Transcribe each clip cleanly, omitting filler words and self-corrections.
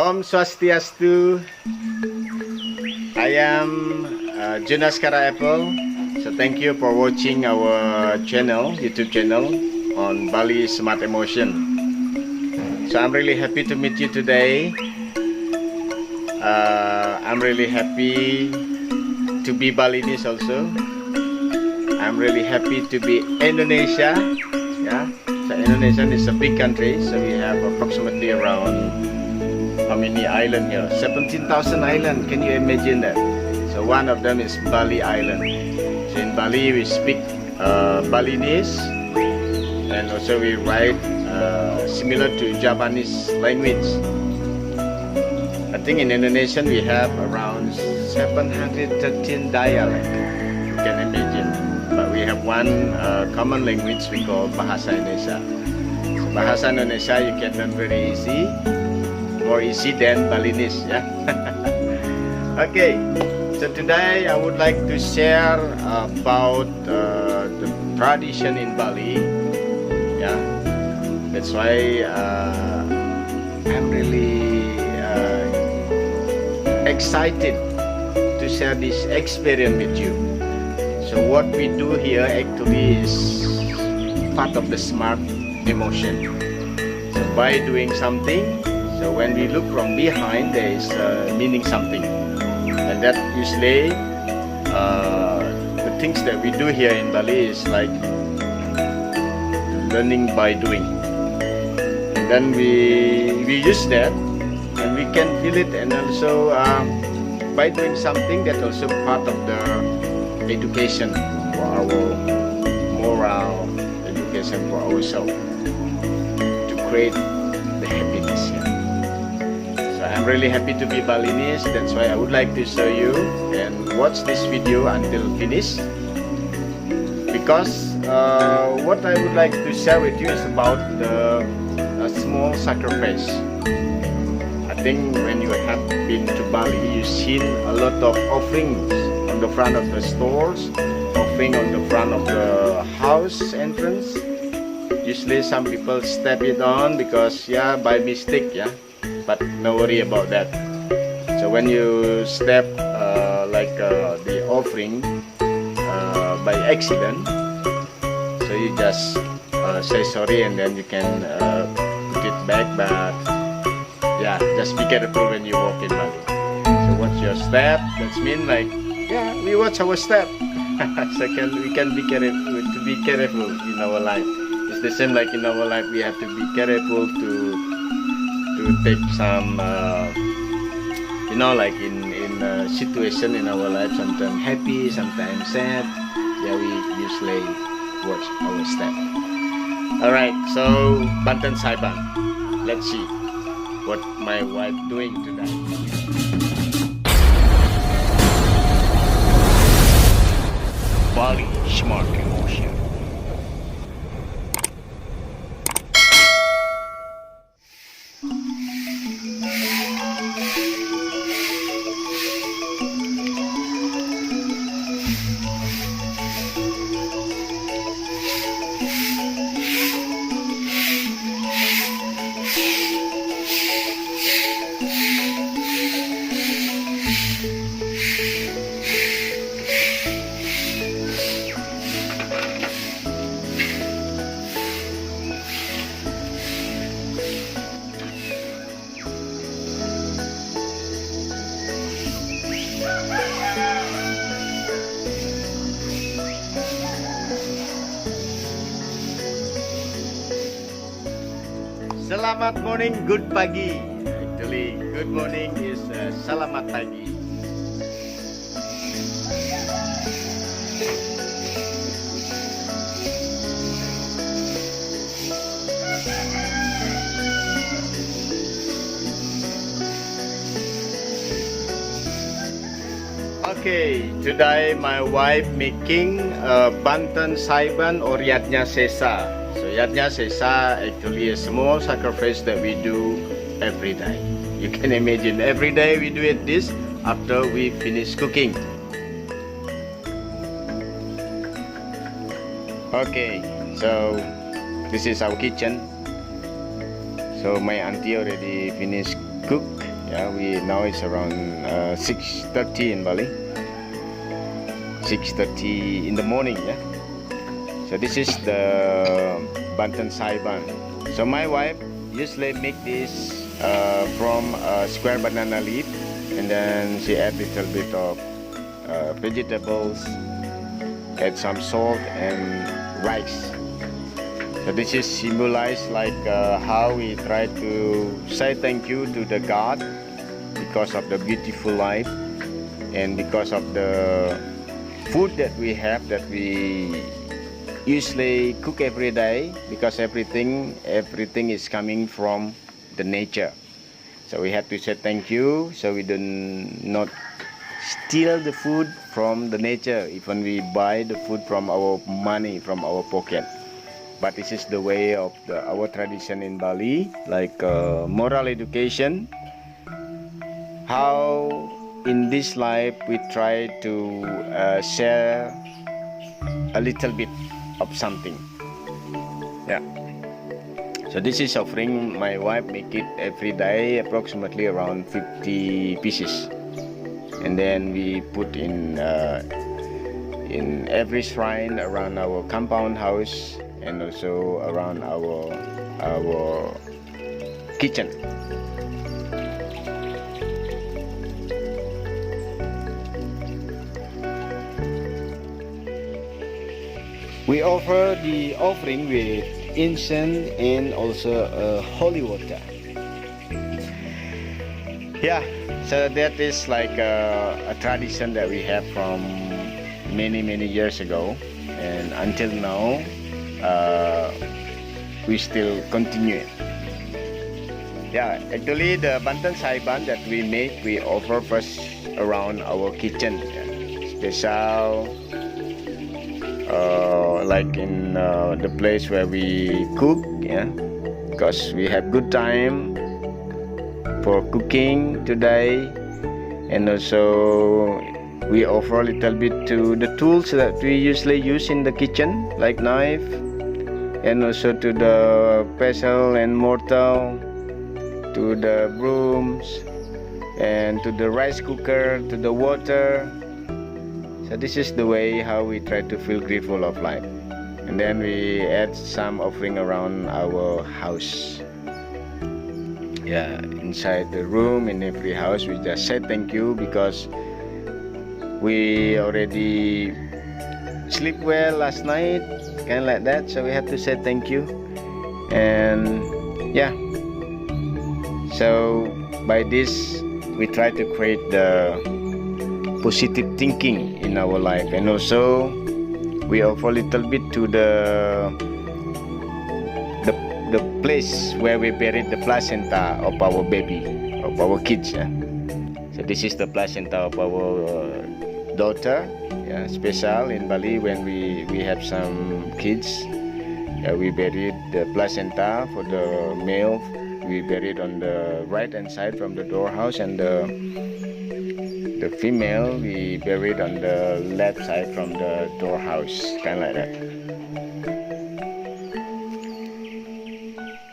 Om Swastiastu. I am Junaskara Apple. So thank you for watching our channel, YouTube channel on Bali Smart Emotion. So I'm really happy to meet you today. I'm really happy to be Balinese also. I'm really happy to be Indonesia. Yeah, so Indonesia is a big country, so we have approximately around how many islands here? 17,000 islands. Can you imagine that? So one of them is Bali Island. So in Bali we speak Balinese, and also we write similar to Japanese language. I think in Indonesian we have around 713 dialects. You can imagine. But we have one common language we call Bahasa Indonesia. So Bahasa Indonesia you can learn very easy, more easy than Balinese. Yeah. Okay. So today I would like to share about the tradition in Bali. Yeah. That's why I'm really excited to share this experience with you. So what we do here actually is part of the smart emotion. So by doing something, so when we look from behind, there is meaning something, and that usually the things that we do here in Bali is like learning by doing, and then we use that, and we can feel it, and also by doing something that also part of the education for our moral education for ourselves to create the happiness here. So I'm really happy to be Balinese. That's why I would like to show you and watch this video until finish, because what I would like to share with you is about the small sacrifice. I think when you have been to Bali, you've seen a lot of offerings on the front of the stores, offering on the front of the house entrance. Usually some people step it on because by mistake, but no worry about that. So when you step the offering by accident, so you just say sorry, and then you can put it back, but just be careful when you walk in Bali. So watch your step. That's mean like we watch our step. So we can be careful in our life. It's the same like in our life. We have to be careful to take some like in situation in our life. Sometimes happy, sometimes sad. We usually watch our step. All right. So Banten Saiban. Let's see what my wife doing today. Bali Smart Emotion. Selamat morning, good pagi. Actually, good morning is selamat pagi. Okay, today my wife making Banten Saiban or Yatnya Sesa. So Yatnya Sesa actually a small sacrifice that we do every day. You can imagine every day we do it this after we finish cooking. Okay, so this is our kitchen. So my auntie already finished cook Yeah, we now it's around 6:30 in Bali. 6:30 in the morning. Yeah. So this is the bantan saiban. So my wife usually make this from a square banana leaf, and then she add little bit of vegetables, add some salt and rice. So this is symbolized like how we try to say thank you to the God because of the beautiful life and because of the food that we have, that we usually cook every day, because everything is coming from the nature. So we have to say thank you, so we do not steal the food from the nature, even we buy the food from our money, from our pocket. But this is the way of our tradition in Bali, like moral education, how in this life we try to share a little bit of something. Yeah. So this is offering. My wife make it every day, approximately around 50 pieces, and then we put in every shrine around our compound house and also around our kitchen. We offer the offering with incense and also holy water. Yeah, so that is like a tradition that we have from many years ago, and until now we still continue it. Yeah, actually the bantan saiban that we make, we offer first around our kitchen. Yeah. Special like in the place where we cook, yeah, because we have good time for cooking today, and also we offer a little bit to the tools that we usually use in the kitchen, like knife, and also to the pestle and mortar, to the brooms, and to the rice cooker, to the water. So this is the way how we try to feel grateful of life. And then we add some offering around our house. Yeah, inside the room, in every house, we just say thank you because we already sleep well last night, kind of like that. So we have to say thank you. And yeah, so by this, we try to create the positive thinking in our life, and also we offer a little bit to the place where we buried the placenta of our baby, of our kids. Yeah? So this is the placenta of our daughter. Yeah, special in Bali when we have some kids. We buried the placenta for the male. We buried on the right hand side from the door house, and the female we buried on the left side from the door house, kind of like that.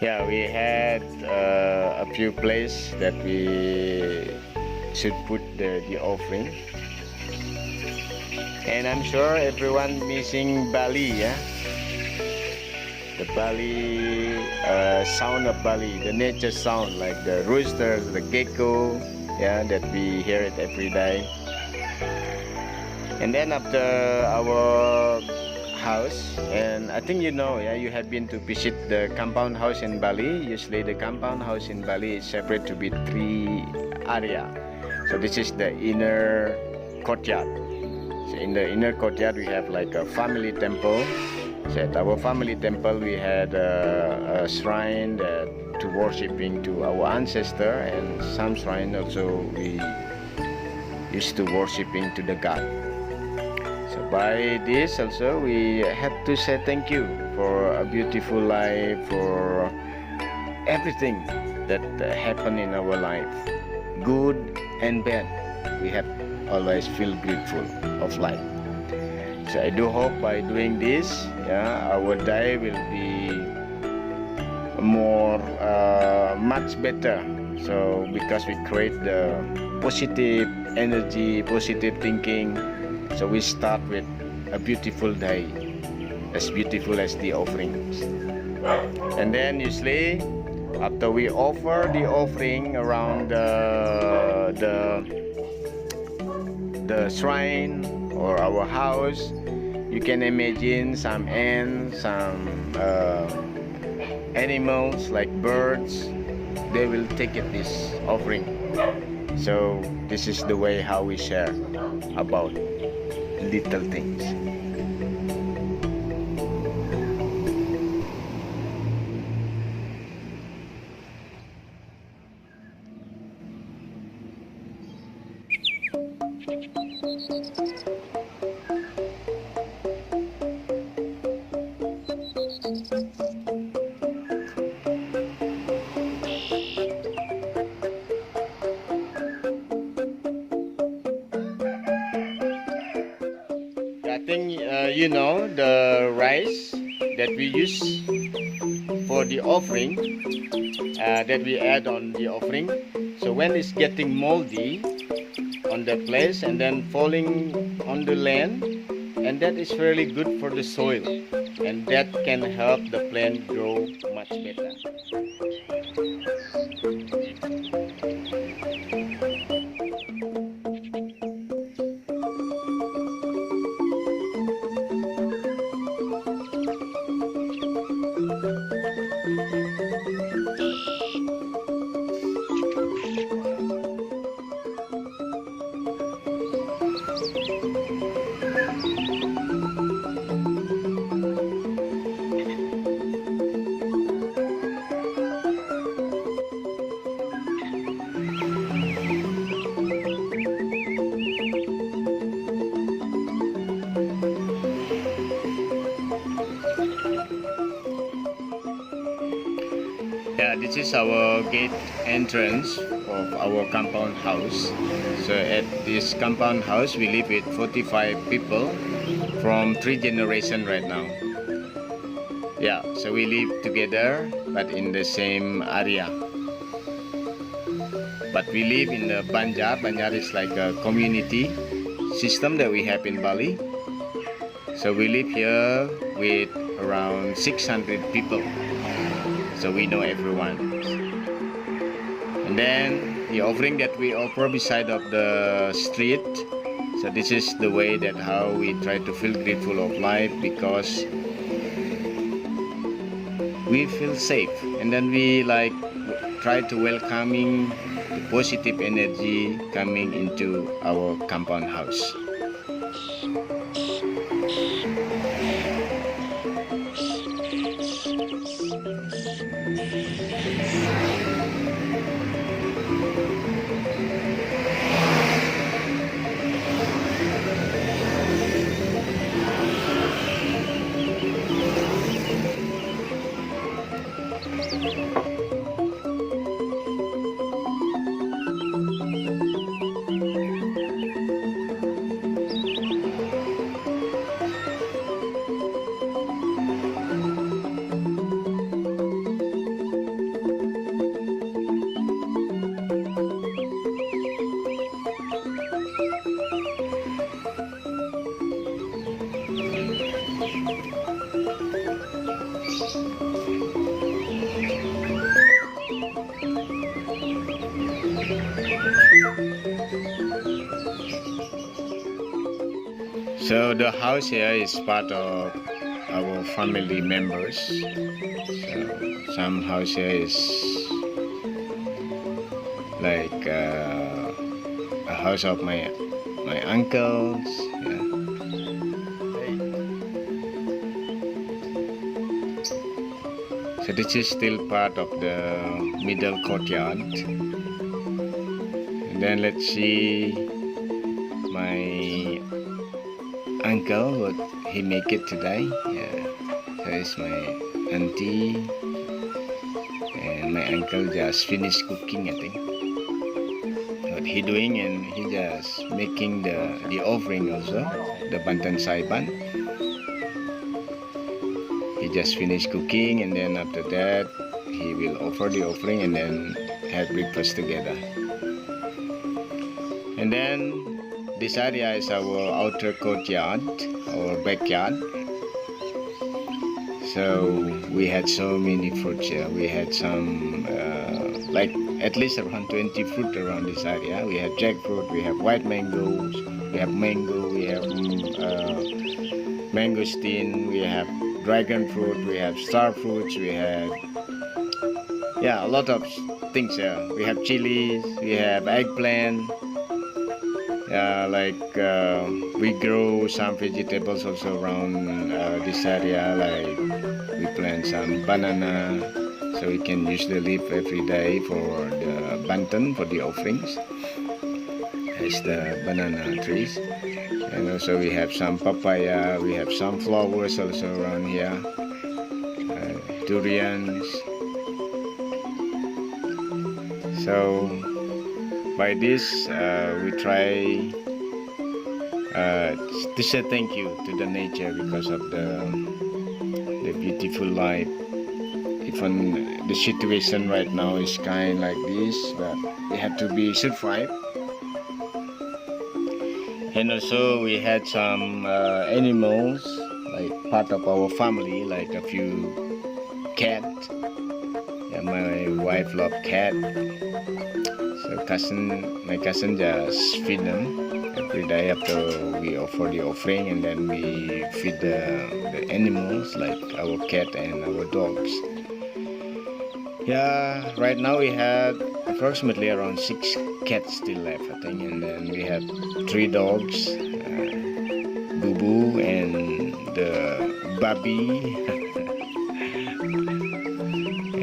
Yeah, we had a few places that we should put the offering, and I'm sure everyone missing Bali, yeah. The Bali sound of Bali, the nature sound, like the roosters, the gecko, yeah, that we hear it every day. And then after our house, and I think you know, yeah, you have been to visit the compound house in Bali. Usually the compound house in Bali is separate to be 3 area. So this is the inner courtyard. So in the inner courtyard we have like a family temple. So at our family temple we had a shrine to worshiping to our ancestor, and some shrine also we used to worshiping to the God. So by this also we have to say thank you for a beautiful life, for everything that happened in our life, good and bad. We have always feel grateful of life. So I do hope by doing this, yeah, our day will be more much better So because we create the positive energy, positive thinking, so we start with a beautiful day, as beautiful as the offerings. And then usually after we offer the offering around the shrine or our house, you can imagine some ants, some animals like birds, they will take it this offering. So this is the way how we share about little things. I think you know the rice that we use for the offering, that we add on the offering. So when it's getting moldy on the place and then falling on the land, and that is really good for the soil, and that can help the plant grow much better. Yeah, this is our gate entrance of our compound house. So at this compound house we live with 45 people from 3 generations right now. Yeah, so we live together but in the same area. But we live in the Banjar. Banjar is like a community system that we have in Bali. So we live here with around 600 people. So we know everyone. And then the offering that we offer beside of the street. So this is the way that how we try to feel grateful of life, because we feel safe, and then we like try to welcoming the positive energy coming into our compound house. So the house here is part of our family members. So some house here is like a house of my uncles. Yeah. So this is still part of the middle courtyard. And then let's see my uncle, what he make it today. Yeah, there's my auntie, and my uncle just finished cooking, I think. What he doing, and he just making the offering also, the bantan saiban. He just finished cooking, and then after that he will offer the offering, and then have breakfast together. And then this area is our outer courtyard, our backyard. So we had so many fruits here. We had some like at least around 20 fruit around this area. We have jackfruit, we have white mangoes, we have mango, we have mangosteen, we have dragon fruit, we have star fruits, we have a lot of things here. We have chilies, we have eggplant. We grow some vegetables also around this area. Like we plant some banana, so we can use the leaf every day for the bantan, for the offerings. It's the banana trees. And also we have some papaya, we have some flowers also around here, durians. So by this we try to say thank you to the nature because of the beautiful life. Even the situation right now is kind like this, but we have to be survive. And also we had some animals, like part of our family, like a few cats. My wife loves cat. So my cousin just feed them every day after we offer the offering, and then we feed the animals like our cat and our dogs. Yeah, right now we have approximately around 6 cats still left, I think, and then we have 3 dogs, Boo Boo and the Bobby,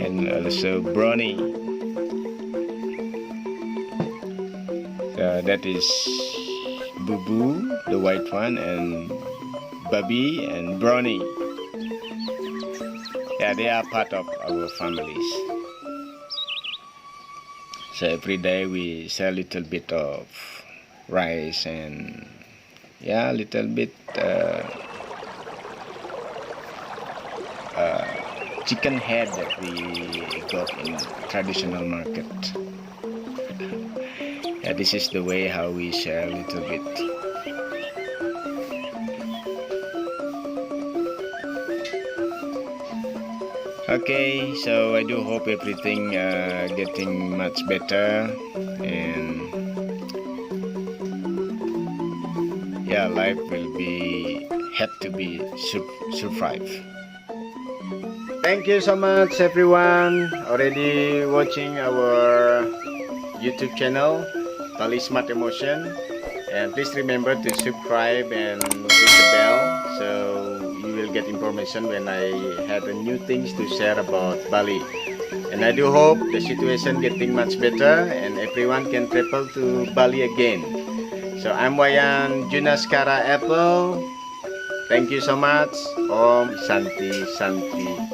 and also Brownie. That is Boo Boo, the white one, and Bobby and Brownie. Yeah, they are part of our families. So every day we sell a little bit of rice and a little bit chicken head that we got in traditional market. Yeah, this is the way how we share a little bit. Okay, so I do hope everything getting much better, and life will be have to be survive. Thank you so much everyone already watching our YouTube channel, Bali Smart Emotion, and please remember to subscribe and hit the bell so you will get information when I have new things to share about Bali. And I do hope the situation getting much better and everyone can travel to Bali again. So I'm Wayan Junaskara Apple. Thank you so much. Om Santi Santi.